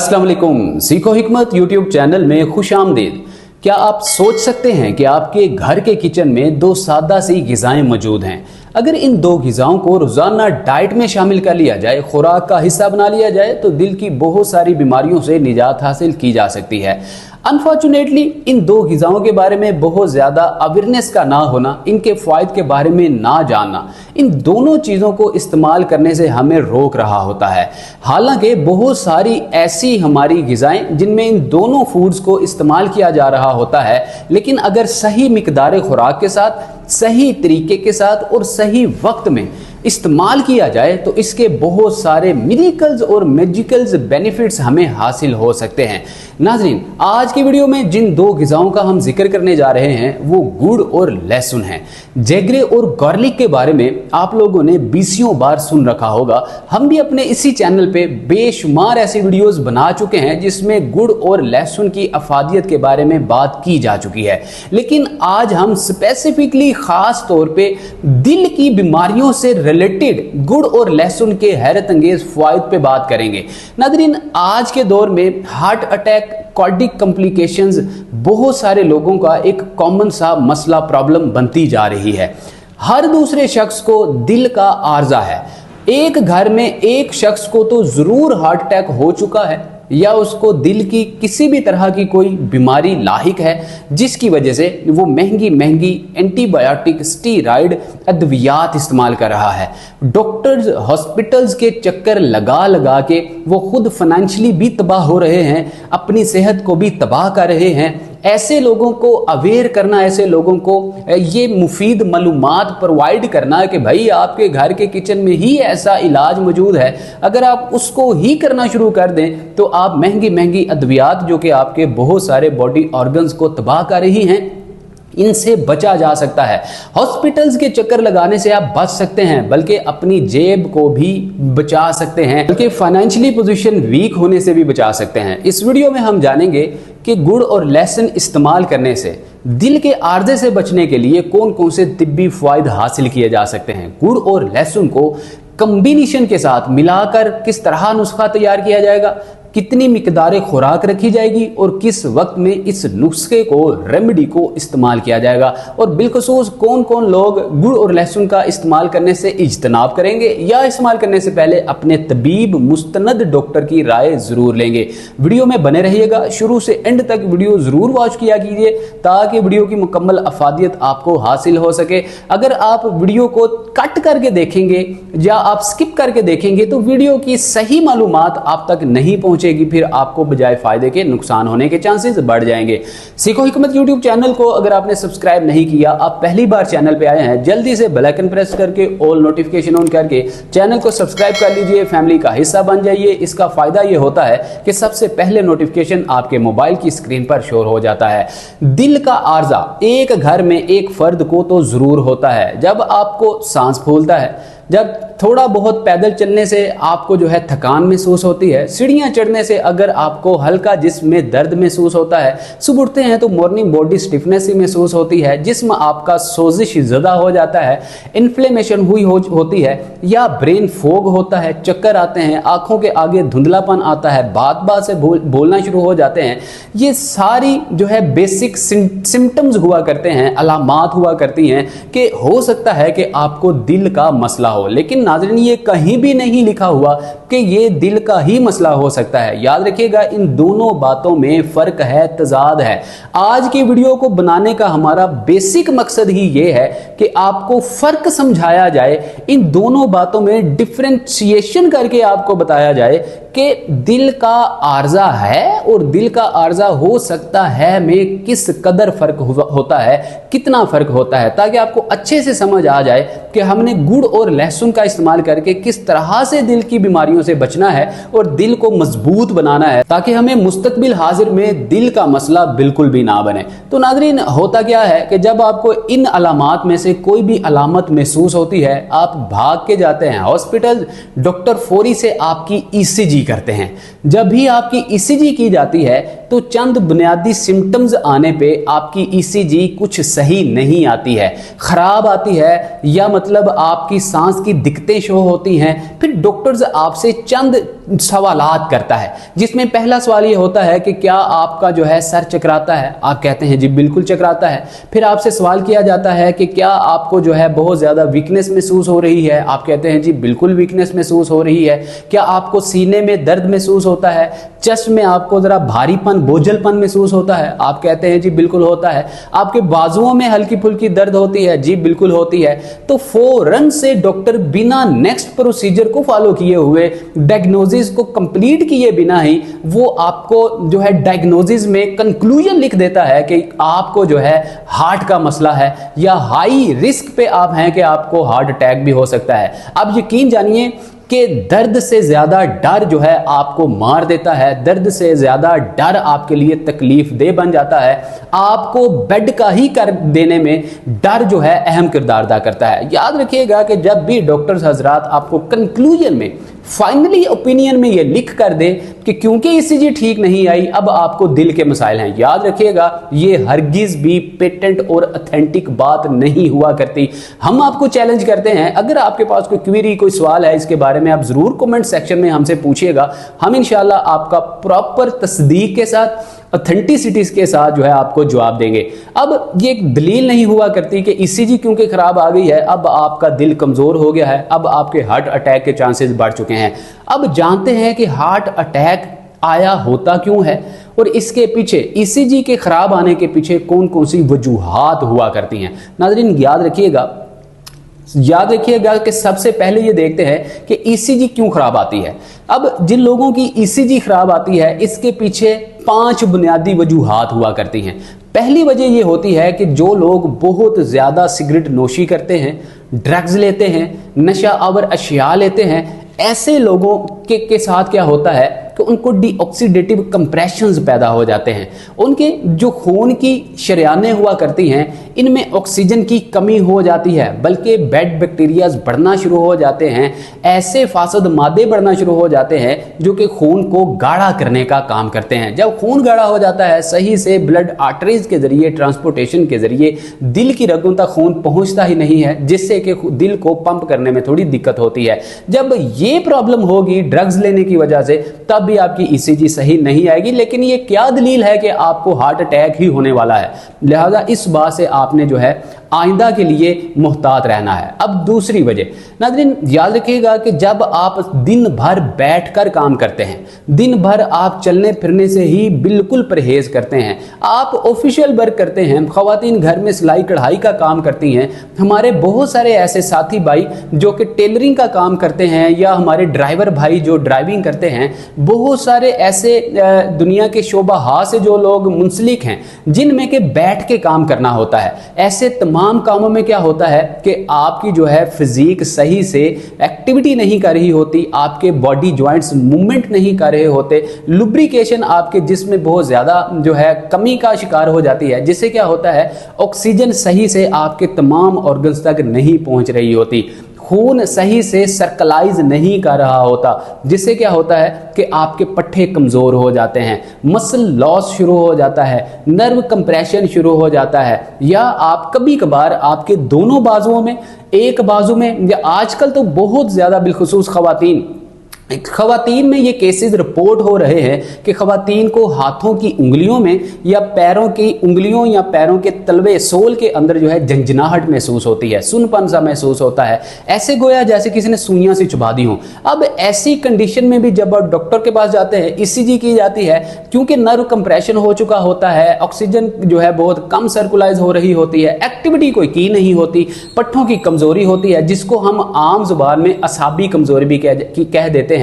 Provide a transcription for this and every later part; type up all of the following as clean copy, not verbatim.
अस्सलाम वालेकुम। सीखो हिकमत यूट्यूब चैनल में खुश आमदीद। क्या आप सोच सकते हैं कि आपके घर के किचन में दो सादा सी ग़िज़ाएं मौजूद हैं? अगर इन दो ग़िज़ाओं को रोज़ाना डाइट में शामिल कर लिया जाए, खुराक का हिस्सा बना लिया जाए, तो दिल की बहुत सारी बीमारियों से निजात हासिल की जा सकती है। अनफॉर्चुनेटली इन दो ग़िज़ाओं के बारे में बहुत ज़्यादा अवेयरनेस का ना होना, इनके फ़ायदे के बारे में ना जानना, इन दोनों चीज़ों को इस्तेमाल करने से हमें रोक रहा होता है। हालांकि बहुत सारी ऐसी हमारी ग़िज़ाएं जिनमें इन दोनों फूड्स को इस्तेमाल किया जा रहा होता है, लेकिन अगर सही मिकदार खुराक के साथ, सही तरीके के साथ और सही वक्त में इस्तेमाल किया जाए तो इसके बहुत सारे मिरेकल्स और मैजिकल्स बेनिफिट्स हमें हासिल हो सकते हैं। नाज़रीन, आज की वीडियो में जिन दो ग़िज़ाओं का हम जिक्र करने जा रहे हैं वो गुड़ और लहसुन है। जेगरे और गार्लिक के बारे में आप लोगों ने बीसियों बार सुन रखा होगा। हम भी अपने इसी चैनल पे बेशुमार ऐसी वीडियोस बना चुके हैं जिसमें गुड़ और लहसुन की अफादियत के बारे में बात की जा चुकी है, लेकिन आज हम स्पेसिफिकली खास तौर पे दिल की बीमारियों से रिलेटेड गुड़ और लहसुन के हैरत अंगेज फायदे पे बात करेंगे। नाज़रीन, आज के दौर में हार्ट अटैक, कार्डियक कॉम्प्लिकेशंस बहुत सारे लोगों का एक कॉमन सा मसला, प्रॉब्लम बनती जा रही है। हर दूसरे शख्स को दिल का आर्जा है। एक घर में एक शख्स को तो जरूर हार्ट अटैक हो चुका है या उसको दिल की किसी भी तरह की कोई बीमारी लाहिक है, जिसकी वजह से वो महंगी महंगी एंटीबायोटिक, स्टीरॉयड अद्वियात इस्तेमाल कर रहा है। डॉक्टर्स हॉस्पिटल्स के चक्कर लगा लगा के वो खुद फाइनेंशियली भी तबाह हो रहे हैं, अपनी सेहत को भी तबाह कर रहे हैं। ऐसे लोगों को अवेयर करना, ऐसे लोगों को ये मुफीद मालूमात प्रोवाइड करना कि भाई आपके घर के किचन में ही ऐसा इलाज मौजूद है, अगर आप उसको ही करना शुरू कर दें तो आप महंगी महंगी अद्वियात जो कि आपके बहुत सारे बॉडी ऑर्गन्स को तबाह कर रही हैं, इनसे बचा जा सकता है। हॉस्पिटल्स के चक्कर लगाने से आप बच सकते हैं, बल्कि अपनी जेब को भी बचा सकते हैं, बल्कि फाइनेंशियली पोजीशन वीक होने से भी बचा सकते हैं। इस वीडियो में हम जानेंगे कि गुड़ और लहसुन इस्तेमाल करने से दिल के आर्जे से बचने के लिए कौन कौन से तिब्बी फायदे हासिल किए जा सकते हैं। गुड़ और लहसुन को कॉम्बिनेशन के साथ मिलाकर किस तरह नुस्खा तैयार किया जाएगा, कितनी मिकदार खुराक रखी जाएगी और किस वक्त में इस नुस्खे को, रेमेडी को इस्तेमाल किया जाएगा, और बिलखसूस कौन कौन लोग गुड़ और लहसुन का इस्तेमाल करने से इज्तनाब करेंगे या इस्तेमाल करने से पहले अपने तबीब, मुस्तनद डॉक्टर की राय जरूर लेंगे। वीडियो में बने रहिएगा, शुरू से एंड तक वीडियो जरूर वॉच किया कीजिए ताकि वीडियो की मुकम्मल अफादियत आपको हासिल हो सके। अगर आप वीडियो को कट करके देखेंगे या आप स्किप करके देखेंगे तो वीडियो की सही मालूमात आप तक नहीं पहुंचेगी, फिर आपको बजाय फायदे के नुकसान होने के चांसेस बढ़ जाएंगे। सीखो हिकमत यूट्यूब चैनल को अगर आपने सब्सक्राइब नहीं किया, आप पहली बार चैनल पे आए हैं, जल्दी से बेल आइकन प्रेस करके ऑल नोटिफिकेशन ऑन करके चैनल को सब्सक्राइब कर लीजिए, फैमिली का हिस्सा बन जाइए। इसका फायदा ये होता है कि सबसे पहले नोटिफिकेशन आपके मोबाइल की स्क्रीन पर शो हो जाता है। दिल का आर्जा एक घर में एक फर्द को तो जरूर होता है। जब आपको सांस फूलता है, जब थोड़ा बहुत पैदल चलने से आपको जो है थकान महसूस होती है, सीढ़ियां चढ़ने से अगर आपको हल्का जिस्म में दर्द महसूस होता है, सुबह उठते हैं तो मॉर्निंग बॉडी स्टिफनेस ही महसूस होती है, जिस्म आपका सोजिश ज़्यादा हो जाता है, इन्फ्लेमेशन होती है, या ब्रेन फोग होता है, चक्कर आते हैं, आंखों के आगे धुंधलापन आता है, बात बात से बोलना शुरू हो जाते हैं, ये सारी जो है बेसिक सिम्टम्स हुआ करते हैं, अलामात हुआ करती हैं कि हो सकता है कि आपको दिल का मसला हो। लेकिन नाज़रीन, ये कहीं भी नहीं लिखा हुआ कि ये दिल का ही मसला हो सकता है। याद रखिएगा, इन दोनों बातों में फर्क है, तजाद है। आज की वीडियो को बनाने का हमारा बेसिक मकसद ही ये है कि आपको फर्क समझाया जाए, इन दोनों बातों में डिफरेंशिएशन करके आपको बताया जाए कि दिल का आर्जा है और दिल का आर्जा हो सकता है में किस कदर फर्क होता है, कितना फर्क होता है, ताकि आपको अच्छे से समझ आ जाए कि हमने गुड़ और लहसुन का इस्तेमाल करके किस तरह से दिल की बीमारियों से बचना है और दिल को मजबूत बनाना है, ताकि हमें मुस्तकबिल हाजिर में दिल का मसला बिल्कुल भी ना बने। तो नाज़रीन, होता क्या है कि जब आपको इन अलामात में से से कोई भी अलामत महसूस होती है, आप भाग के जाते हैं हॉस्पिटल, डॉक्टर फौरी से आपकी ईसीजी करते हैं। जब भी आपकी ईसीजी की जाती है तो चंद बुनियादी सिम्टम्स आने पे आपकी ईसीजी कुछ सही नहीं आती है, खराब आती है, या मतलब आपकी सांस की दिक्कतें शो होती हैं। फिर डॉक्टर्स आपसे चंद सवालात करता है, जिसमें पहला सवाल ये होता है कि क्या आपका जो है सर चकराता है? आप कहते हैं जी बिल्कुल चकराता है। फिर आपसे सवाल किया जाता है कि क्या आपको जो है बहुत ज्यादा वीकनेस महसूस हो रही है? आप कहते हैं जी बिल्कुल वीकनेस महसूस हो रही है। क्या आपको सीने में दर्द महसूस होता है? चेस्ट में आपको जरा भारीपन, बोझलपन महसूस होता है? आप कहते हैं जी बिल्कुल होता है। आपके बाजुओं में हल्की फुल्की दर्द होती है? जी बिल्कुल होती है। तो फौरन से डॉक्टर बिना नेक्स्ट प्रोसीजर को फॉलो किए हुए, डायग्नोसिस को कंप्लीट किए बिना ही वो आपको जो है डायग्नोसिस में कंक्लूजन लिख देता है कि आपको जो है हार्ट का मसला है, या हाई रिस्क पे आप हैं कि आपको हार्ट अटैक भी हो सकता है। अब यकीन जानिए कि दर्द से ज्यादा डर जो है आपको मार देता है, दर्द से ज्यादा डर आपके लिए तकलीफ दे बन जाता है। आपको बेड का ही कर देने में डर जो है अहम किरदार अदा करता है। याद रखिएगा कि जब भी डॉक्टर्स हजरात आपको कंक्लूजन में, फाइनली ओपिनियन में ये लिख कर दे कि क्योंकि ईसीजी ठीक नहीं आई अब आपको दिल के मसाइल हैं, याद रखिएगा ये हरगिज भी पेटेंट और ऑथेंटिक बात नहीं हुआ करती। हम आपको चैलेंज करते हैं, अगर आपके पास कोई क्वेरी, कोई सवाल है इसके बारे में, आप जरूर कमेंट सेक्शन में हमसे पूछिएगा। हम इंशाल्लाह आपका प्रॉपर तस्दीक के साथ, ऑथेंटिसिटीज के साथ जो है आपको जवाब देंगे। अब ये एक दलील नहीं हुआ करती कि ईसीजी क्योंकि खराब आ गई है अब आपका दिल कमजोर हो गया है, अब आपके हार्ट अटैक के चांसेस बढ़ चुके हैं। अब जानते हैं कि हार्ट अटैक आया होता क्यों है और इसके पीछे, ईसीजी के खराब आने के पीछे कौन कौन सी वजूहात हुआ करती हैं। नाज़रीन याद रखिएगा कि सबसे पहले ये देखते हैं कि ईसीजी क्यों खराब आती है। अब जिन लोगों की ईसीजी खराब आती है इसके पीछे 5 बुनियादी वजूहात हुआ करती हैं। पहली वजह ये होती है कि जो लोग बहुत ज्यादा सिगरेट नोशी करते हैं, ड्रग्स लेते हैं, नशा आवर अशिया लेते हैं, ऐसे लोगों के साथ क्या होता है कि उनको डीऑक्सीडेटिव कंप्रेशंस पैदा हो जाते हैं। उनके जो खून की शरियानें हुआ करती हैं इनमें ऑक्सीजन की कमी हो जाती है, बल्कि बैड बैक्टीरियाज बढ़ना शुरू हो जाते हैं, ऐसे फासद मादे बढ़ना शुरू हो जाते हैं जो कि खून को गाढ़ा करने का काम करते हैं। जब खून गाढ़ा हो जाता है, सही से ब्लड आर्टरीज के जरिए, ट्रांसपोर्टेशन के जरिए दिल की रगों तक खून पहुंचता ही नहीं है, जिससे कि दिल को पंप करने में थोड़ी दिक्कत होती है। जब ये प्रॉब्लम होगी ड्रग्स लेने की वजह से, तब भी आपकी ईसीजी सही नहीं आएगी। लेकिन ये क्या दलील है कि आपको हार्ट अटैक ही होने वाला है? लिहाजा इस बात से आपने जो है आइंदा के लिए मुहतात रहना है। अब दूसरी वजह, नाज़रीन याद रखिएगा कि जब आप दिन भर बैठकर काम करते हैं, दिन भर आप चलने फिरने से ही बिल्कुल परहेज करते हैं, आप ऑफिशियल वर्क करते हैं, खवातीन घर में सिलाई कढ़ाई का काम करती हैं, हमारे बहुत सारे ऐसे साथी भाई जो कि टेलरिंग का काम करते हैं, या हमारे ड्राइवर भाई जो ड्राइविंग करते हैं, बहुत सारे ऐसे दुनिया के शोबाहा से जो लोग मुंसलिक हैं जिनमें के बैठ के काम करना होता है। ऐसे तमाम कामों में क्या होता है कि आपकी जो है फिजिक सही से एक्टिविटी नहीं कर रही होती, आपके बॉडी जॉइंट्स मूवमेंट नहीं कर रहे होते, लुब्रिकेशन आपके जिस्म में बहुत ज्यादा जो है कमी का शिकार हो जाती है, जिससे क्या होता है ऑक्सीजन सही से आपके तमाम ऑर्गन्स तक नहीं पहुंच रही होती, खून सही से सर्कलाइज नहीं कर रहा होता, जिससे क्या होता है कि आपके पट्टे कमजोर हो जाते हैं, मसल लॉस शुरू हो जाता है, नर्व कंप्रेशन शुरू हो जाता है, या आप कभी कभार आपके दोनों बाजुओं में, एक बाजू में, या आजकल तो बहुत ज्यादा बिलखुसूस खवातीन में ये केसेस रिपोर्ट हो रहे हैं कि खवातीन को हाथों की उंगलियों में या पैरों की उंगलियों या पैरों के तलवे, सोल के अंदर जो है झंझनाहट महसूस होती है, सुनपन सा महसूस होता है, ऐसे गोया जैसे किसी ने सुइयां से चुभा दी हो। अब ऐसी कंडीशन में भी जब आप डॉक्टर के पास जाते हैं, ईसीजी की जाती है, क्योंकि नर्व कंप्रेशन हो चुका होता है, ऑक्सीजन जो है बहुत कम सर्कुलाइज हो रही होती है, एक्टिविटी कोई की नहीं होती, पट्टों की कमजोरी होती है, जिसको हम आम जुबान में असाबी कमजोरी भी कह देते हैं,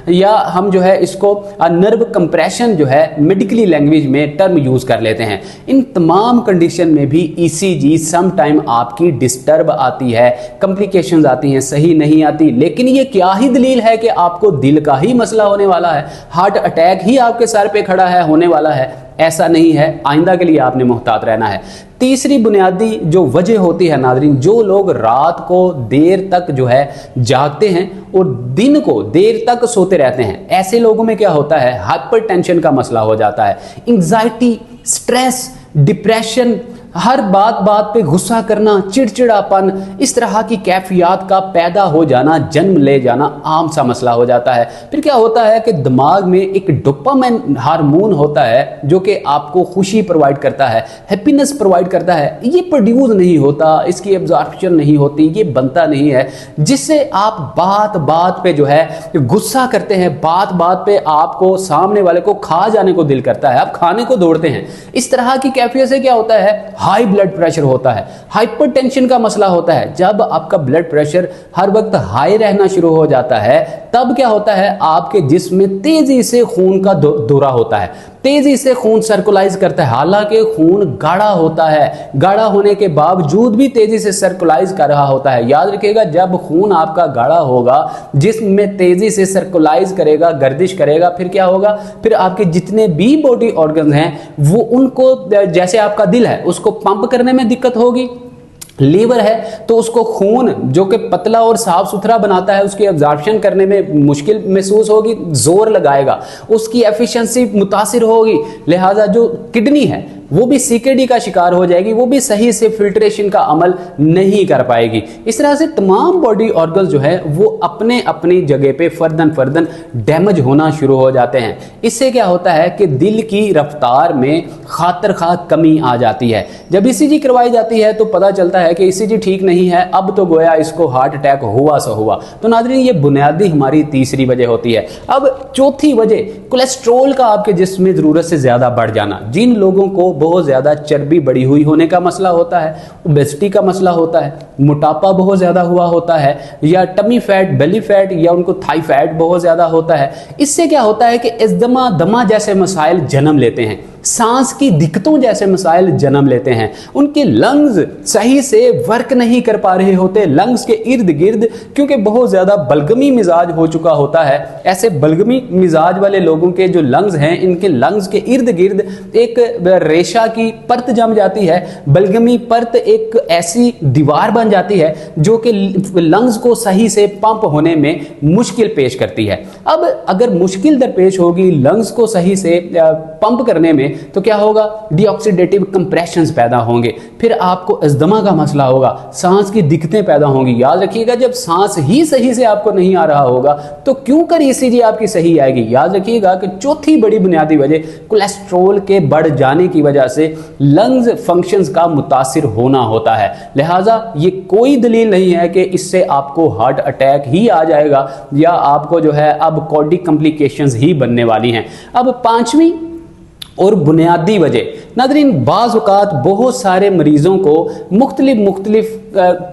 या हम जो है इसको नर्व कंप्रेशन जो है मेडिकली लैंग्वेज में टर्म यूज कर लेते हैं। इन तमाम कंडीशन में भी ईसीजी सम टाइम आपकी डिस्टर्ब आती है, कॉम्प्लिकेशंस आती हैं, सही नहीं आती। लेकिन ये क्या ही दलील है कि आपको दिल का ही मसला होने वाला है, हार्ट अटैक ही आपके सर पे खड़ा है, होने वाला है? ऐसा नहीं है, आइंदा के लिए आपने मोहतात रहना है। तीसरी बुनियादी जो वजह होती है नाज़रीन, जो लोग रात को देर तक जो है जागते हैं और दिन को देर तक सोते रहते हैं, ऐसे लोगों में क्या होता है, हाइपरटेंशन का मसला हो जाता है, एंग्जाइटी, स्ट्रेस, डिप्रेशन, हर बात बात पे गुस्सा करना, चिड़चिड़ापन, इस तरह की कैफियत का पैदा हो जाना, जन्म ले जाना आम सा मसला हो जाता है। फिर क्या होता है कि दिमाग में एक डोपामाइन हार्मोन होता है जो कि आपको खुशी प्रोवाइड करता है, हैप्पीनेस प्रोवाइड करता है, ये प्रोड्यूस नहीं होता, इसकी एब्जॉर्प्शन नहीं होती, ये बनता नहीं है, जिससे आप बात बात पे जो है गुस्सा करते हैं, बात बात पे आपको सामने वाले को खा जाने को दिल करता है, आप खाने को दौड़ते हैं। इस तरह की कैफियत से क्या होता है, हाई ब्लड प्रेशर होता है, हाइपरटेंशन का मसला होता है। जब आपका ब्लड प्रेशर हर वक्त हाई रहना शुरू हो जाता है, तब क्या होता है, आपके जिस्म में तेजी से खून का दौरा होता है, तेजी से खून सर्कुलाइज करता है। हालांकि खून गाढ़ा होता है, गाढ़ा होने के बावजूद भी तेजी से सर्कुलाइज कर रहा होता है। याद रखिएगा, जब खून आपका गाढ़ा होगा, जिस्म में तेजी से सर्कुलाइज करेगा, गर्दिश करेगा, फिर क्या होगा, फिर आपके जितने भी बॉडी ऑर्गन्स हैं वो उनको, जैसे आपका दिल है उसको पंप करने में दिक्कत होगी, लीवर है तो उसको खून जो कि पतला और साफ सुथरा बनाता है उसकी एब्जॉर्प्शन करने में मुश्किल महसूस होगी, जोर लगाएगा, उसकी एफिशिएंसी मुतासिर होगी। लिहाजा जो किडनी है वो भी सीकेडी का शिकार हो जाएगी, वो भी सही से फिल्ट्रेशन का अमल नहीं कर पाएगी। इस तरह से तमाम बॉडी ऑर्गन्स जो है वो अपने अपनी जगह पे फर्दन फर्दन डैमेज होना शुरू हो जाते हैं। इससे क्या होता है कि दिल की रफ्तार में खातर खा कमी आ जाती है। जब ईसीजी करवाई जाती है तो पता चलता है कि ईसीजी ठीक नहीं है, अब तो गोया इसको हार्ट अटैक हुआ सा हुआ। तो नाज़रीन, ये बुनियादी हमारी तीसरी वजह होती है। अब चौथी वजह, कोलेस्ट्रॉल का आपके जिस्म में जरूरत से ज्यादा बढ़ जाना। जिन लोगों को बहुत ज्यादा चर्बी बढ़ी हुई होने का मसला होता है, ओबेसिटी का मसला होता है, मोटापा बहुत ज्यादा हुआ होता है, या टमी फैट, बेली फैट, या उनको थाई फैट बहुत ज्यादा होता है, इससे क्या होता है कि इज़्दमा, दमा जैसे मसाइल जन्म लेते हैं, सांस की दिक्कतों जैसे मसाइल जन्म लेते हैं, उनके लंग्स सही से वर्क नहीं कर पा रहे होते, लंग्स के इर्द गिर्द क्योंकि बहुत ज्यादा बलगमी मिजाज हो चुका होता है। ऐसे बलगमी मिजाज वाले लोगों के जो लंग्स हैं, इनके लंग्स के इर्द गिर्द एक रेशा की परत जम जाती है, बलगमी परत एक ऐसी दीवार बन जाती है जो कि लंग्स को सही से पंप होने में मुश्किल पेश करती है। अब अगर मुश्किल दरपेश होगी लंग्स को सही से पंप करने में, तो क्या होगा, डीऑक्सीडेटिव कंप्रेशंस पैदा होंगे, फिर आपको इज़्दमा का मसला होगा, सांस की दिक्कतें पैदा होंगी। याद रखिएगा, जब सांस ही सही से आपको नहीं आ रहा होगा तो क्यों कर ईसीजी आपकी सही आएगी। याद रखिएगा कि चौथी बड़ी बुनियादी वजह कोलेस्ट्रॉल के बढ़ जाने की वजह से लंग्स फंक्शंस का मुतासिर होना होता है। लिहाजा ये कोई दलील नहीं है कि इससे आपको हार्ट अटैक ही आ जाएगा या आपको जो है अब कार्डियक कॉम्प्लिकेशंस ही बनने वाली हैं। अब पांचवी और बुनियादी वजह, नाज़रीन, बाज़ औक़ात बहुत सारे मरीज़ों को मुख्तलिफ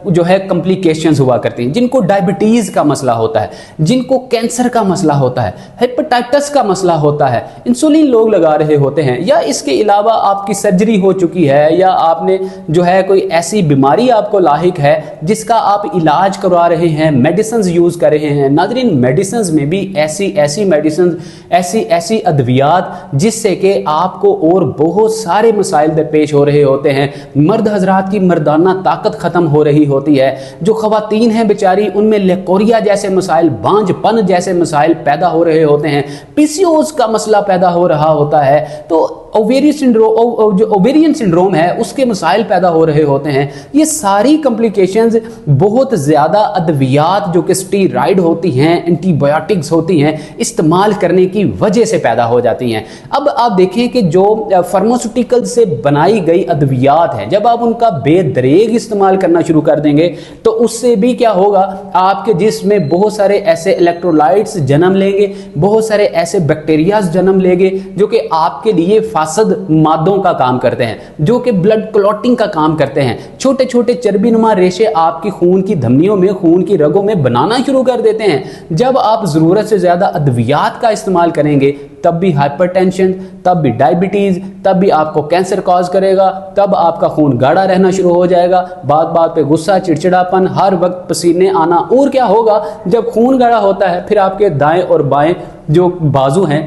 जो है कॉम्प्लिकेशंस हुआ करती हैं, जिनको डायबिटीज़ का मसला होता है, जिनको कैंसर का मसला होता है, हेपेटाइटिस का मसला होता है, इंसुलिन लोग लगा रहे होते हैं, या इसके अलावा आपकी सर्जरी हो चुकी है, या आपने जो है कोई ऐसी बीमारी आपको लाहिक है जिसका आप इलाज करवा रहे हैं, मेडिसिन यूज़ कर रहे हैं। नाज़रीन, मेडिसिन में भी ऐसी मेडिसिन, ऐसी अद्वियात जिससे कि आपको और बहुत सारे मसाइल दरपेश हो रहे होते हैं। मर्द हजरात की मर्दाना ताकत खत्म हो रही होती है, जो खवातीन हैं बेचारी, उनमें लेकोरिया जैसे मसाइल, बांझपन जैसे मसाइल पैदा हो रहे होते हैं, पीसीओएस का मसला पैदा हो रहा होता है, तो ओवेरियन सिंड्रोम है उसके मसाइल पैदा हो रहे होते हैं। ये सारी कॉम्प्लिकेशंस बहुत ज़्यादा अद्वियात जो कि स्टीरॉइड होती हैं, एंटीबायोटिक्स होती हैं, इस्तेमाल करने की वजह से पैदा हो जाती हैं। अब आप देखें कि जो फार्मास्यूटिकल से बनाई गई अद्वियात हैं, जब आप उनका बेदरेग इस्तेमाल करना शुरू कर देंगे तो उससे भी क्या होगा, आपके जिस्म में बहुत सारे ऐसे इलेक्ट्रोलाइट्स जन्म लेंगे, बहुत सारे ऐसे बैक्टीरियाज जन्म लेंगे जो कि आपके लिए फासद मादों का काम करते हैं, जो कि ब्लड क्लॉटिंग का काम करते हैं। छोटे छोटे चर्बीनुमा रेशे आपकी खून की धमनियों में, खून की रगों में बनाना शुरू कर देते हैं। जब आप ज़रूरत से ज़्यादा अद्वियात का इस्तेमाल करेंगे तब भी हाइपरटेंशन, तब भी डायबिटीज़, तब भी आपको कैंसर कॉज करेगा, तब आपका खून गाढ़ा रहना शुरू हो जाएगा, बात बात पे गुस्सा, चिड़चिड़ापन, हर वक्त पसीने आना। और क्या होगा, जब खून गाढ़ा होता है फिर आपके दाएं और बाएं जो बाजू हैं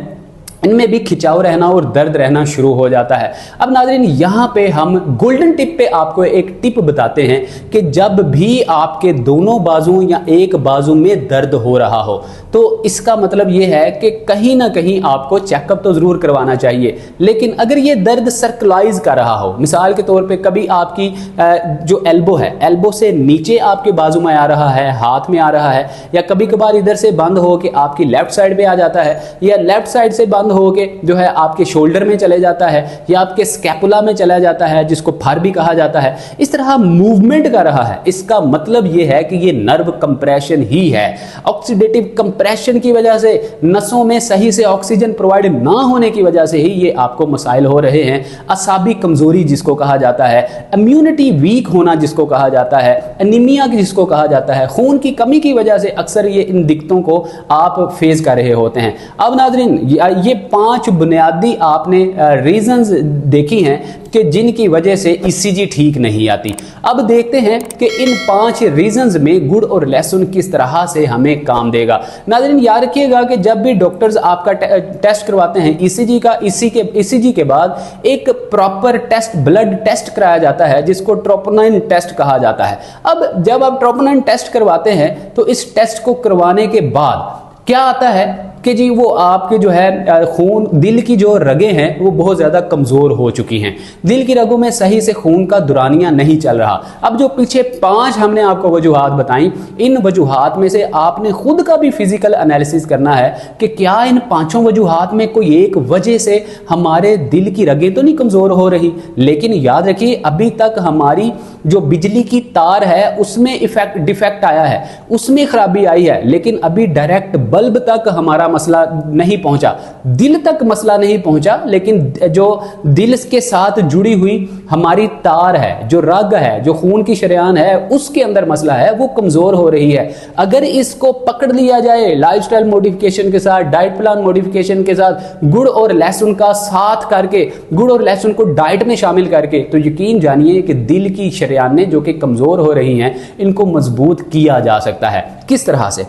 इनमें भी खिंचाव रहना और दर्द रहना शुरू हो जाता है। अब नाज़रीन यहाँ पे हम गोल्डन टिप पे आपको एक टिप बताते हैं कि जब भी आपके दोनों बाजुओं या एक बाजू में दर्द हो रहा हो तो इसका मतलब ये है कि कहीं ना कहीं आपको चेकअप तो जरूर करवाना चाहिए। लेकिन अगर ये दर्द सर्कुलाइज कर रहा हो, मिसाल के तौर पे कभी आपकी जो एल्बो है, एल्बो से नीचे आपके बाजू में आ रहा है, हाथ में आ रहा है, या कभी कभार इधर से बंद हो के आपकी लेफ्ट साइड पे आ जाता है, या लेफ्ट साइड से बंद हो के जो है आपके शोल्डर में चले जाता है, या आपके स्कैपुला में चला जाता है जिसको फर भी कहा जाता है, इस तरह मूवमेंट कर रहा है, इसका मतलब ये है कि ये नर्व कंप्रेशन ही है। ऑक्सीडेटिव कंप्रेशन की वजह से, नसों में सही से ऑक्सीजन प्रोवाइड ना होने की वजह से ही ये आपको मसाइल हो रहे हैं। असाबी कमजोरी जिसको कहा जाता है, इम्यूनिटी वीक होना जिसको कहा जाता है, एनीमिया जिसको कहा जाता है, खून की कमी की वजह से अक्सर ये इन दिक्कतों को आप फेस कर रहे होते हैं। अब नाज़रीन ये 5 बुनियादी आपने रीजंस देखी हैं कि जिनकी वजह से ईसीजी ठीक नहीं आती। अब देखते हैं कि इन 5 रीजंस में गुड़ और लहसुन किस तरह से हमें काम देगा। नाज़रीन याद रखिएगा कि जब भी डॉक्टर्स आपका टेस्ट करवाते हैं ईसीजी का, ईसीजी के बाद एक प्रॉपर टेस्ट, ब्लड टेस्ट कराया जाता है जिसको ट्रोपोनिन टेस्ट कहा जाता है। अब जब आप ट्रोपोनिन टेस्ट करवाते हैं तो इस टेस्ट को करवाने के बाद क्या आता है कि जी वो आपके जो है खून, दिल की जो रगें हैं वो बहुत ज़्यादा कमज़ोर हो चुकी हैं, दिल की रगों में सही से खून का दुरानिया नहीं चल रहा। अब जो पीछे 5 हमने आपको वजूहात बताई, इन वजूहात में से आपने खुद का भी फिजिकल एनालिसिस करना है कि क्या इन 5 वजूहात में कोई एक वजह से हमारे दिल की रगें तो नहीं कमज़ोर हो रही। लेकिन याद रखिए अभी तक हमारी जो बिजली की तार है उसमें डिफेक्ट आया है, उसमें खराबी आई है, लेकिन अभी डायरेक्ट बल्ब तक हमारा मसला नहीं पहुंचा, दिल तक मसला नहीं पहुंचा, लेकिन जो दिल के साथ जुड़ी हुई हमारी तार है, जो रग है, जो खून की शरेयान है, उसके अंदर मसला है, वो कमजोर हो रही है। अगर इसको पकड़ लिया जाए लाइफस्टाइल मॉडिफिकेशन के साथ, डाइट प्लान मॉडिफिकेशन के साथ, गुड़ और लहसुन का साथ करके, गुड़ और लहसुन को डाइट में शामिल करके, तो यकीन जानिए कि दिल की शरेयानें जो कि कमजोर हो रही हैं इनको मजबूत किया जा सकता है। किस तरह से?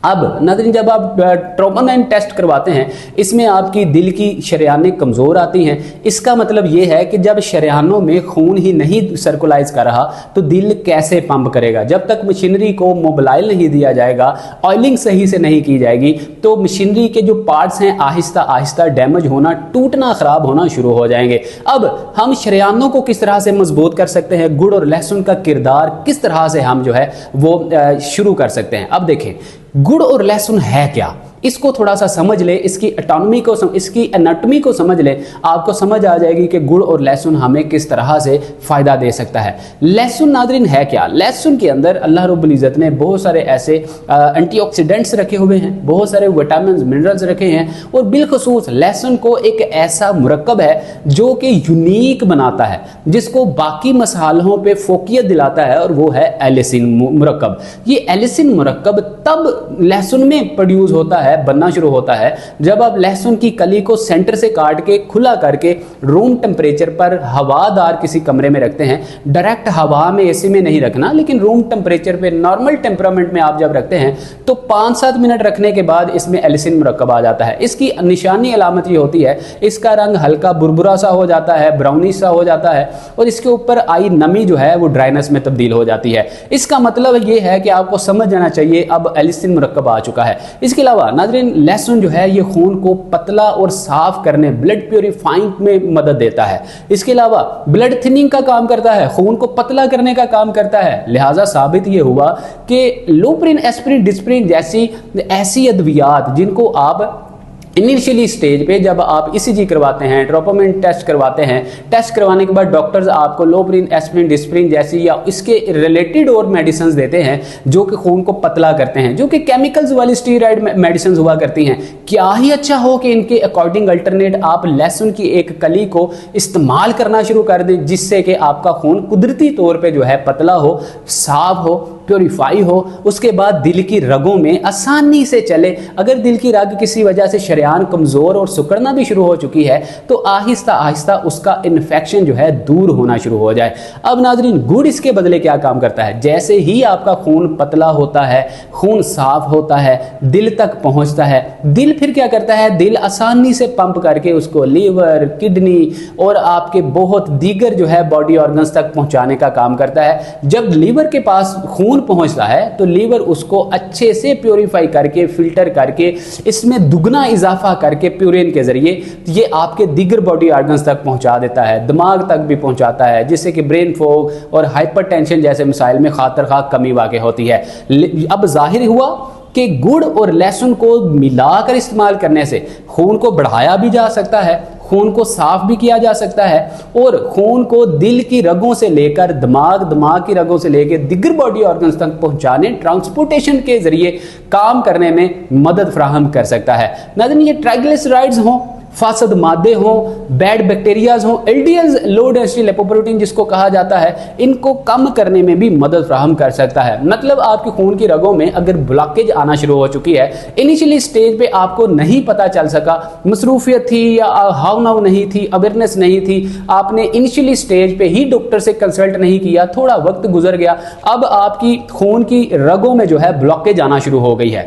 अब नाज़रीन जब आप ट्रोपोनिन टेस्ट करवाते हैं इसमें आपकी दिल की शरेयानें कमज़ोर आती हैं। इसका मतलब ये है कि जब शरेयानों में खून ही नहीं सर्कुलाइज कर रहा तो दिल कैसे पंप करेगा। जब तक मशीनरी को मोबिलाइज नहीं दिया जाएगा, ऑयलिंग सही से नहीं की जाएगी, तो मशीनरी के जो पार्ट्स हैं आहिस्ता आहिस्ता डैमेज होना, टूटना, ख़राब होना शुरू हो जाएंगे। अब हम शरेयानों को किस तरह से मजबूत कर सकते हैं, गुड़ और लहसुन का किरदार किस तरह से हम जो है वो शुरू कर सकते हैं। अब देखें गुड़ और लहसुन है क्या, इसको थोड़ा सा समझ ले, इसकी एटॉनमी को इसकी एनाटॉमी को समझ ले, आपको समझ आ जाएगी कि गुड़ और लहसुन हमें किस तरह से फायदा दे सकता है। लहसुन नाज़रीन है क्या? लहसुन के अंदर अल्लाह रब्बुल इज़्ज़त ने बहुत सारे ऐसे एंटीऑक्सीडेंट्स रखे हुए हैं, बहुत सारे विटामिन मिनरल्स रखे हैं, और बिलखसूस लहसुन को एक ऐसा मुरक्कब है जो कि यूनिक बनाता है, जिसको बाकी मसालों पे फोकियत दिलाता है, और वो है एलिसिन मुरक्कब। ये एलिसिन मुरक्कब तब लहसुन में प्रोड्यूस होता है, बनना शुरू होता है, जब आप लहसुन की कली को सेंटर से काट के खुला करके रूम टेम्परेचर पर हवादार किसी कमरे में रखते हैं। डायरेक्ट हवा में, एसी में नहीं रखना, लेकिन रूम टेम्परेचर पे नॉर्मल टेम्परामेंट में आप जब रखते हैं तो 5-7 मिनट रखने के बाद इसमें एलिसिन मुरक्कब आ जाता है। इसकी निशानी अलामत ये होती है, इसका रंग हल्का बुरबुरा सा हो जाता है, ब्राउनिश सा हो जाता है, और इसके ऊपर आई नमी जो है वो ड्राइनेस में तब्दील हो जाती है। इसका मतलब ये है कि आपको समझ जाना चाहिए अब एलिसिन मुरक्कब आ चुका है। इसके अलावा नाज़रीन लहसुन जो है ये खून को पतला और साफ करने, ब्लड प्योरीफाइंग में मदद देता है। इसके अलावा ब्लड थिनिंग का काम करता है, खून को पतला करने का काम करता है। लिहाजा साबित ये हुआ कि लोप्रिन, एस्प्रिन, डिस्प्रिन जैसी ऐसी अद्वियात जिनको आप इनिशियली स्टेज पे जब आप ईसीजी करवाते हैं, ट्रोपोनिन टेस्ट करवाते हैं, टेस्ट करवाने के बाद डॉक्टर्स आपको लोप्रिन, एस्प्रिन, डिस्प्रिन जैसी या इसके रिलेटेड और मेडिसिन देते हैं जो कि खून को पतला करते हैं, जो कि केमिकल्स वाली स्टीरॉयड मेडिसिन हुआ करती हैं। क्या ही अच्छा हो कि इनके अकॉर्डिंग अल्टरनेट आप लहसुन की एक कली को इस्तेमाल करना शुरू कर दें, जिससे कि आपका खून कुदरती तौर पर जो है पतला हो, साफ हो, प्योरीफाई हो, उसके बाद दिल की रगों में आसानी से चले। अगर दिल की रग किसी वजह से शरेयान कमजोर और सिकुड़ना भी शुरू हो चुकी है तो आहिस्ता आहिस्ता उसका इन्फेक्शन जो है दूर होना शुरू हो जाए। अब नाज़रीन, गुड़ इसके बदले क्या काम करता है? जैसे ही आपका खून पतला होता है, खून साफ होता है, दिल तक पहुंचता है, दिल फिर क्या करता है? दिल आसानी से पंप करके उसको लीवर, किडनी और आपके बहुत दीगर जो है बॉडी ऑर्गन्स तक पहुंचाने का काम करता है। जब लीवर के पास खून पहुंचता है तो लीवर उसको अच्छे से प्योरीफाई करके, फिल्टर करके, इसमें दुगना इजाफा करके प्यूरिन के जरिए ये आपके दीगर बॉडी ऑर्गन्स तक पहुंचा देता है, दिमाग तक भी पहुंचाता है, जिससे कि ब्रेन फॉग और हाइपरटेंशन जैसे मसाइल में खातर खा कमी वाक़ होती है। अब जाहिर हुआ कि गुड़ और लहसुन को मिलाकर इस्तेमाल करने से खून को बढ़ाया भी जा सकता है, खून को साफ भी किया जा सकता है और खून को दिल की रगों से लेकर दिमाग की रगों से लेकर दिगर बॉडी ऑर्गन्स तक पहुंचाने, ट्रांसपोर्टेशन के जरिए काम करने में मदद फराहम कर सकता है। नाज़रीन, ये ट्राइग्लिसराइड्स हों, फासद मादे हों, बैड बैक्टीरियाज हों, एलडीएल लो डेंसिटी लिपोप्रोटीन जिसको कहा जाता है, इनको कम करने में भी मदद फराहम कर सकता है। मतलब आपके खून की रगों में अगर ब्लॉकेज आना शुरू हो चुकी है, इनिशियली स्टेज पे आपको नहीं पता चल सका, मसरूफियत थी या हाव नाव नहीं थी, अवेयरनेस नहीं थी, आपने इनिशियली स्टेज पे ही डॉक्टर से कंसल्ट नहीं किया, थोड़ा वक्त गुजर गया, अब आपकी खून की रगों में जो है ब्लॉकेज आना शुरू हो गई है।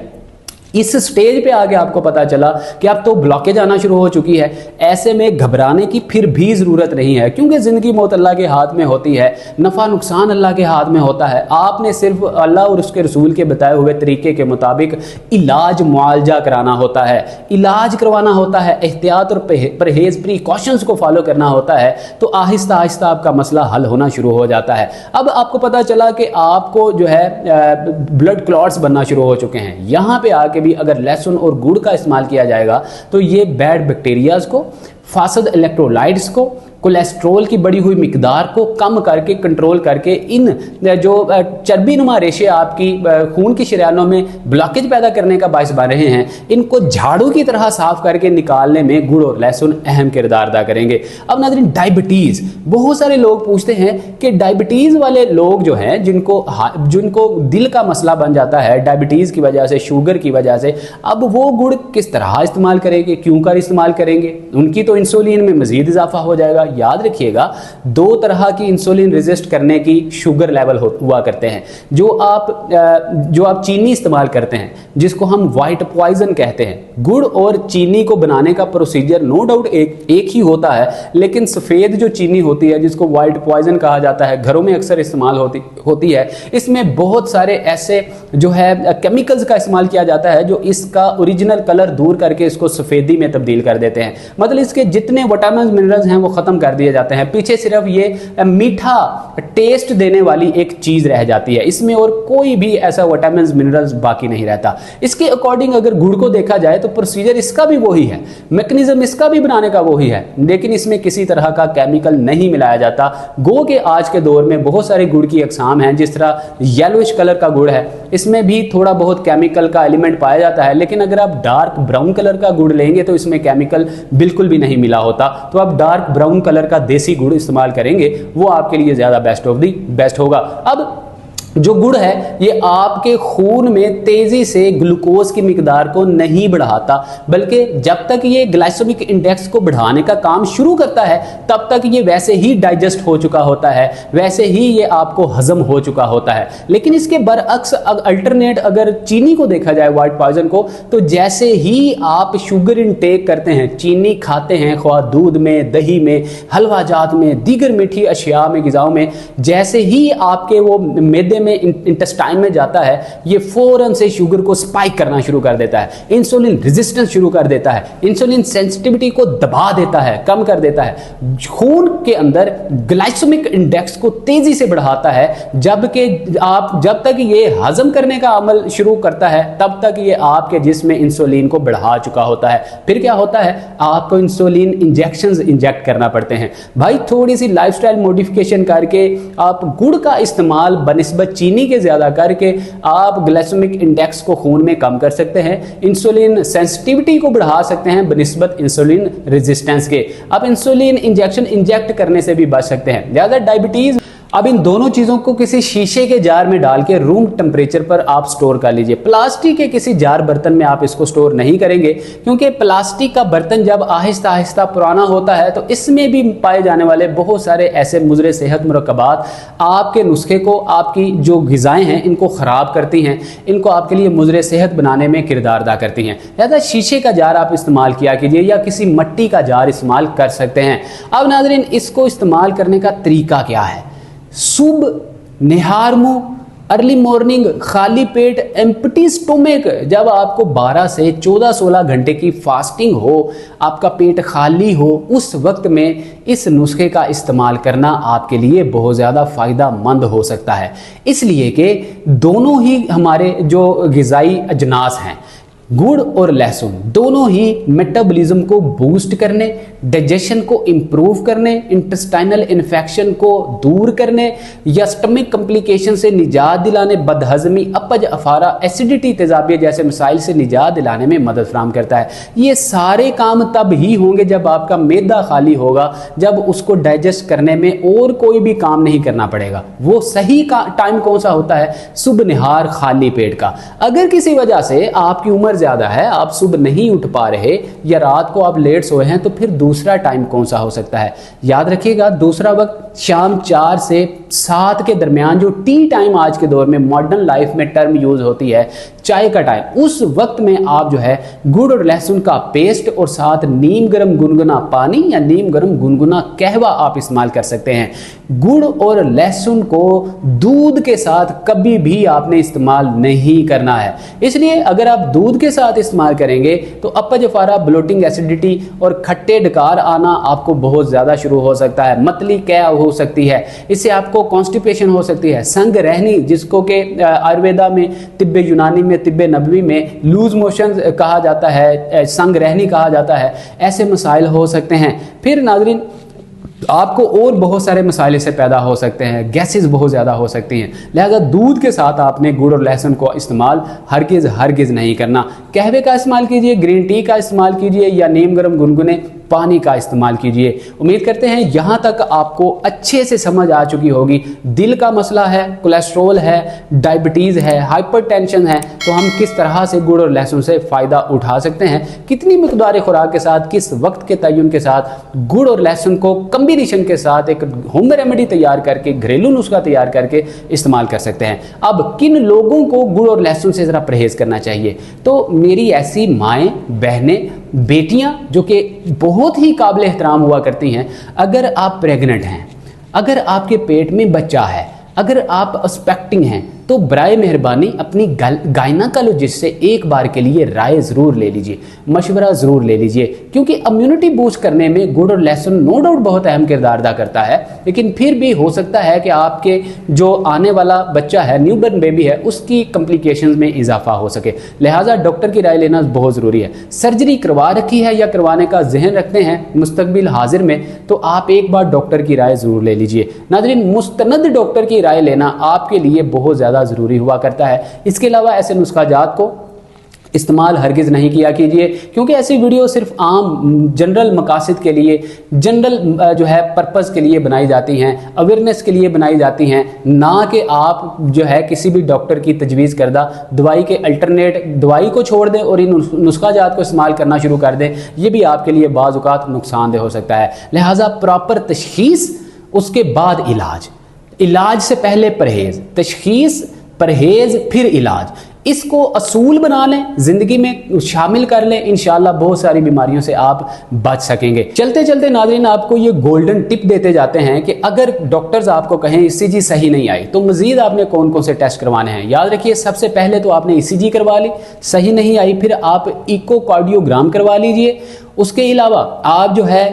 इस स्टेज पे आगे आपको पता चला कि अब तो ब्लॉकेज आना शुरू हो चुकी है। ऐसे में घबराने की फिर भी जरूरत नहीं है, क्योंकि जिंदगी मौत अल्लाह के हाथ में होती है, नफा नुकसान अल्लाह के हाथ में होता है। आपने सिर्फ अल्लाह और उसके रसूल के बताए हुए तरीके के मुताबिक इलाज मुआवजा कराना होता है, इलाज करवाना होता है, एहतियात और परहेज प्रिकॉशंस को फॉलो करना होता है, तो आहिस्ता आहिस्ता आपका मसला हल होना शुरू हो जाता है। अब आपको पता चला कि आपको जो है ब्लड क्लॉट्स बनना शुरू हो चुके हैं। यहाँ पे आके भी अगर लहसुन और गुड़ का इस्तेमाल किया जाएगा तो ये बैड बैक्टीरियाज को, फासद इलेक्ट्रोलाइट्स को, कोलेस्ट्रॉल की बढ़ी हुई मिकदार को कम करके, कंट्रोल करके, इन जो चर्बी नुमा रेशे आपकी खून की शरेयानों में ब्लॉकेज पैदा करने का बायस बन रहे हैं, इनको झाड़ू की तरह साफ करके निकालने में गुड़ और लहसुन अहम किरदार अदा करेंगे। अब डायबिटीज़, बहुत सारे लोग पूछते हैं कि डायबिटीज़ वाले लोग जो हैं, जिनको दिल का मसला बन जाता है डायबिटीज़ की वजह से, शुगर की वजह से, अब वो गुड़ किस तरह इस्तेमाल करेंगे, क्यों कर इस्तेमाल करेंगे? उनकी तो इंसुलिन में मजीद इजाफा हो जाएगा। याद रखिएगा, दो तरह की इंसुलिन रेजिस्ट करने की शुगर लेवल हुआ करते हैं। जो आप चीनी इस्तेमाल करते हैं, जिसको हम वाइट पॉइजन कहते हैं, गुड़ और चीनी को बनाने का प्रोसीजर नो डाउट एक ही होता है, लेकिन सफ़ेद जो चीनी होती है, जिसको वाइट पॉइजन कहा जाता है, घरों में अक्सर इस्तेमाल होती है, इसमें बहुत सारे ऐसे जो है केमिकल्स का इस्तेमाल किया जाता है जो इसका ओरिजिनल कलर दूर करके इसको सफ़ेदी में तब्दील कर देते हैं। मतलब इसके जितने विटामिन मिनरल्स हैं वो खत्म कर दिए जाते हैं, पीछे सिर्फ ये मीठा टेस्ट देने वाली एक चीज रह जाती है, इसमें और कोई भी ऐसा विटामिन मिनरल्स बाकी नहीं रहता। इसके अकॉर्डिंग अगर गुड़ को देखा जाए तो प्रोसीजर इसका भी वही है, मैकेनिज्म इसका भी बनाने का वही है, लेकिन इसमें किसी तरह का केमिकल नहीं मिलाया जाता। गो के आज के दौर में बहुत सारे गुड़ की अकसाम हैं, जिस तरह येलोइश कलर का गुड़ है, इसमें भी थोड़ा बहुत केमिकल का एलिमेंट पाया जाता है, लेकिन अगर आप डार्क ब्राउन कलर का गुड़ लेंगे तो इसमें केमिकल बिल्कुल भी नहीं मिला होता। तो आप डार्क ब्राउन कलर का देसी गुड़ इस्तेमाल करेंगे, वो आपके लिए ज्यादा बेस्ट ऑफ दी बेस्ट होगा। अब जो गुड़ है ये आपके खून में तेजी से ग्लूकोज की मिकदार को नहीं बढ़ाता, बल्कि जब तक ये ग्लाइसेमिक इंडेक्स को बढ़ाने का काम शुरू करता है तब तक ये वैसे ही डाइजेस्ट हो चुका होता है, वैसे ही ये आपको हजम हो चुका होता है। लेकिन इसके बरअक्स अल्टरनेट अगर चीनी को देखा जाए, व्हाइट पॉइजन को, तो जैसे ही आप शुगर इंटेक करते हैं, चीनी खाते हैं, ख्वाह दूध में, दही में, हलवा जात में, दीगर मीठी अशिया में, ग़िज़ाओं में, जैसे ही आपके वो मैदे में इंटेस्टाइन में जाता है, ये फौरन से शुगर को स्पाइक करना शुरू कर देता है, इंसुलिन रेजिस्टेंस शुरू कर देता है, इंसुलिन सेंसिटिविटी को दबा देता है, कम कर देता है, खून के अंदर ग्लाइसेमिक इंडेक्स को तेजी से बढ़ाता है। जब तक ये हजम करने का अमल शुरू करता है तब तक ये आपके जिस्म में इंसुलिन को बढ़ा चुका होता है। फिर क्या होता है, आपको इंसुलिन इंजेक्शंस इंजेक्ट करना पड़ते हैं। भाई थोड़ी सी लाइफस्टाइल मॉडिफिकेशन करके आप गुड़ का इस्तेमाल बनिस्बत चीनी के ज्यादा करके आप ग्लाइसेमिक इंडेक्स को खून में कम कर सकते हैं, इंसुलिन सेंसिटिविटी को बढ़ा सकते हैं बनिस्बत इंसुलिन रेजिस्टेंस के। आप इंसुलिन इंजेक्शन इंजेक्ट करने से भी बच सकते हैं। ज्यादा डायबिटीज अब इन दोनों चीजों को किसी शीशे के जार में डाल के रूम टेम्परेचर पर आप स्टोर कर लीजिए। प्लास्टिक के किसी जार बर्तन में आप इसको स्टोर नहीं करेंगे, क्योंकि प्लास्टिक का बर्तन जब आहिस्ता आहिस्ता पुराना होता है तो इसमें भी पाए जाने वाले बहुत सारे ऐसे मुज़र सेहत मुरक्कबात आपके नुस्खे को, आपकी जो ग़िज़ाएं हैं इनको ख़राब करती हैं, इनको आपके लिए मुज़र सेहत बनाने में किरदार अदा करती हैं। लिहाजा शीशे का जार आप इस्तेमाल किया कीजिए या किसी मिट्टी का जार इस्तेमाल कर सकते हैं। अब नाज़रीन, इसको इस्तेमाल करने का तरीका क्या है? सुबह निहार मुंह, अर्ली मॉर्निंग, खाली पेट, एम्प्टी स्टोमक, जब आपको 12 से 14-16 घंटे की फास्टिंग हो, आपका पेट खाली हो, उस वक्त में इस नुस्खे का इस्तेमाल करना आपके लिए बहुत ज़्यादा फ़ायदा मंद हो सकता है। इसलिए कि दोनों ही हमारे जो ग़िज़ाई अजनास हैं, गुड़ और लहसुन, दोनों ही मेटाबॉलिज्म को बूस्ट करने, डाइजेशन को इम्प्रूव करने, इंटेस्टाइनल इन्फेक्शन को दूर करने या स्टमक कॉम्प्लिकेशन से निजात दिलाने, बदहजमी, अपच, अफारा, एसिडिटी, तेजाबियत जैसे मसाइल से निजात दिलाने में मदद फराहम करता है। ये सारे काम तब ही होंगे जब आपका मैदा खाली होगा, जब उसको डाइजेस्ट करने में और कोई भी काम नहीं करना पड़ेगा। वो सही का टाइम कौन सा होता है? सुबह निहार खाली पेट का। अगर किसी वजह से आपकी उम्र ज्यादा है, आप सुबह नहीं उठ पा रहे या रात को आप लेट सोए हैं, तो फिर दूसरा टाइम कौन सा हो सकता है? याद रखिएगा, दूसरा वक्त शाम 4 से 7 के दरमियान, जो टी टाइम आज के दौर में मॉडर्न लाइफ में टर्म यूज होती है, चाय का टाइम, उस वक्त में आप जो है गुड़ और लहसुन का पेस्ट और साथ नीम गर्म गुनगुना पानी या नीम गर्म गुनगुना कहवा आप इस्तेमाल कर सकते हैं। गुड़ और लहसुन को दूध के साथ कभी भी आपने इस्तेमाल नहीं करना है। इसलिए अगर आप दूध के साथ इस्तेमाल करेंगे तो अपच, अफारा, ब्लोटिंग, एसिडिटी और खट्टे डकार आना आपको बहुत ज्यादा शुरू हो सकता है। मतली क्या हो सकती है, इससे आपको कॉन्स्टिपेशन हो सकती है। संग रहनी, जिसको कि आयुर्वेदा में, तिब्बे यूनानी में, तिब्बे नबवी में लूज मोशन कहा जाता है, संग रहनी कहा जाता है, ऐसे मसाइल हो सकते हैं। फिर नाज़रीन, आपको और बहुत सारे मसाइल इससे पैदा हो सकते हैं, गैसेस बहुत ज़्यादा हो सकती हैं। लिहाजा दूध के साथ आपने गुड़ और लहसुन को इस्तेमाल हरगिज़ नहीं करना। कहवे का इस्तेमाल कीजिए, ग्रीन टी का इस्तेमाल कीजिए या नीम गर्म गुनगुने पानी का इस्तेमाल कीजिए। उम्मीद करते हैं यहाँ तक आपको अच्छे से समझ आ चुकी होगी। दिल का मसला है, कोलेस्ट्रॉल है, डायबिटीज़ है, हाइपरटेंशन है, तो हम किस तरह से गुड़ और लहसुन से फ़ायदा उठा सकते हैं, कितनी मिकदार खुराक के साथ, किस वक्त के तयन के साथ गुड़ और लहसुन को कम्बिनेशन के साथ एक होम रेमेडी तैयार करके, घरेलू नुस्खा तैयार करके इस्तेमाल कर सकते हैं। अब किन लोगों को गुड़ और लहसुन से ज़रा परहेज़ करना चाहिए? तो मेरी ऐसी माएँ, बहनें, बेटियां जो कि बहुत ही काबिल एहतराम हुआ करती हैं, अगर आप प्रेग्नेंट हैं, अगर आपके पेट में बच्चा है, अगर आप एक्सपेक्टिंग हैं, तो बराए मेहरबानी अपनी गायनाकोलॉजिस्ट से एक बार के लिए राय ज़रूर ले लीजिए, मशवरा ज़रूर ले लीजिए, क्योंकि इम्यूनिटी बूस्ट करने में गुड़ और लहसुन नो डाउट बहुत अहम किरदार अदा करता है। लेकिन फिर भी हो सकता है कि आपके जो आने वाला बच्चा है, न्यूबॉर्न बेबी है, उसकी कॉम्प्लिकेशंस में इजाफा हो सके। लिहाजा डॉक्टर की राय लेना बहुत ज़रूरी है। सर्जरी करवा रखी है या करवाने का जहन रखते हैं मुस्तकबिल हाजिर में, तो आप एक बार डॉक्टर की राय ज़रूर ले लीजिए। नाज़रीन, मुस्तनद डॉक्टर की राय लेना आपके लिए बहुत ज़्यादा ज़रूरी हुआ करता है। इसके अलावा ऐसे नुस्खाजात को इस्तेमाल हरगिज़ नहीं किया कीजिए, क्योंकि ऐसी वीडियो सिर्फ आम जनरल मकासद के लिए, जनरल जो है पर्पज़ के लिए बनाई जाती हैं, अवेयरनेस के लिए बनाई जाती हैं, ना कि आप जो है किसी भी डॉक्टर की तजवीज़ करदा दवाई के अल्टरनेट दवाई को छोड़ दें और इन नुस्खाजात को इस्तेमाल करना शुरू कर दें। ये भी आपके लिए बाज़ औक़ात नुकसानदेह हो सकता है। लिहाजा प्रॉपर तशख़ीस, उसके बाद इलाज, इलाज से पहले परहेज़, तशख़ीस, परहेज़, फिर इलाज, इसको असूल बना लें, जिंदगी में शामिल कर लें, इंशाल्लाह बहुत सारी बीमारियों से आप बच सकेंगे। चलते चलते नाज़रीन, आपको ये गोल्डन टिप देते जाते हैं कि अगर डॉक्टर्स आपको कहें ईसीजी सही नहीं आई, तो मजीद आपने कौन कौन से टेस्ट करवाने हैं। याद रखिए, सबसे पहले तो आपने ईसीजी करवा ली, सही नहीं आई, फिर आप इकोकार्डियोग्राम करवा लीजिए। उसके अलावा आप जो है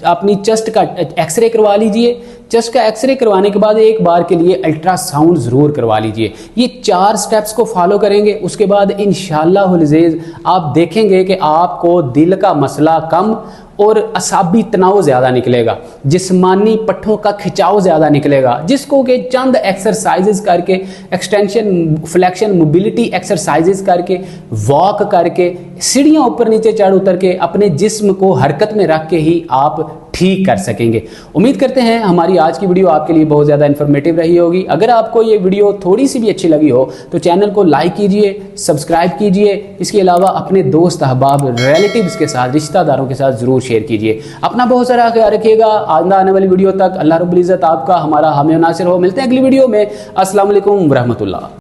अपनी चेस्ट का एक्सरे करवा लीजिए। चेस्ट का एक्सरे करवाने के बाद एक बार के लिए अल्ट्रासाउंड ज़रूर करवा लीजिए। ये 4 स्टेप्स को फॉलो करेंगे, उसके बाद इंशाअल्लाह अज़ीज़ आप देखेंगे कि आपको दिल का मसला कम और असाबी तनाव ज़्यादा निकलेगा, जिस्मानी पट्ठों का खिंचाव ज़्यादा निकलेगा, जिसको कि चंद एक्सरसाइजेज करके, एक्सटेंशन, फ्लेक्शन, मोबिलिटी एक्सरसाइजेज करके, वॉक करके, सीढ़ियाँ ऊपर नीचे चढ़ उतर के, अपने जिस्म को हरकत में रख के ही आप ठीक कर सकेंगे। उम्मीद करते हैं हमारी आज की वीडियो आपके लिए बहुत ज़्यादा इन्फॉर्मेटिव रही होगी। अगर आपको ये वीडियो थोड़ी सी भी अच्छी लगी हो तो चैनल को लाइक कीजिए, सब्सक्राइब कीजिए। इसके अलावा अपने दोस्त, अहबाब, रिलेटिव्स के साथ, रिश्तेदारों के साथ ज़रूर शेयर कीजिए। अपना बहुत सारा ख्याल रखिएगा। आने वाली वीडियो तक अल्लाह रब्बुल इज़्ज़त आपका हमारा हामी नासिर हो। मिलते हैं अगली वीडियो में। अस्सलाम वालेकुम व रहमतुल्लाह।